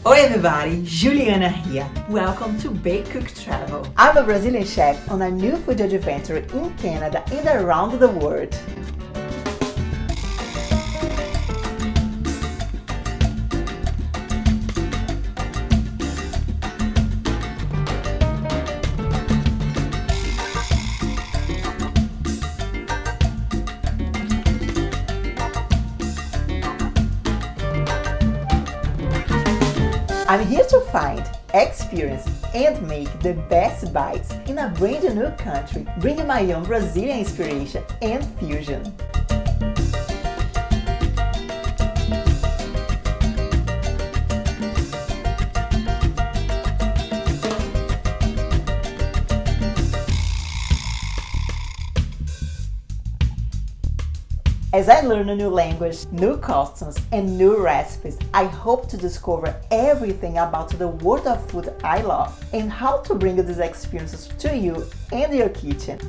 Oi everybody, Juliana here. Welcome to Bake Cook Travel. I'm a Brazilian chef on a new food adventure in Canada and around the world. I'm here to find, experience, and make the best bites in a brand new country, bringing my own Brazilian inspiration and fusion. As I learn a new language, new customs, and new recipes, I hope to discover everything about the world of food I love and how to bring these experiences to you and your kitchen.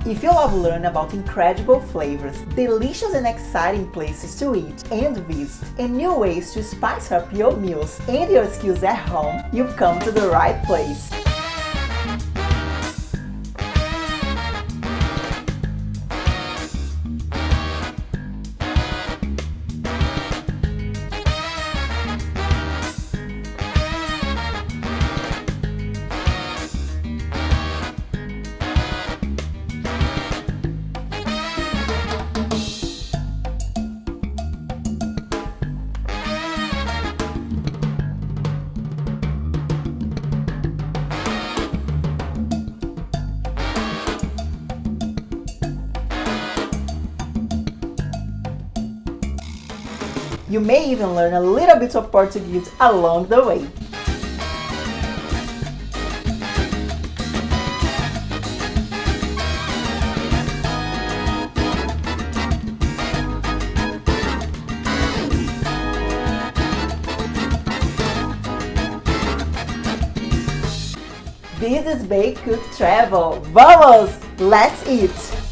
If you love learning about incredible flavors, delicious and exciting places to eat and visit, and new ways to spice up your meals and your skills at home, you've come to the right place. You may even learn a little bit of Portuguese along the way. This is Bake Cook Travel. Vamos! Let's eat!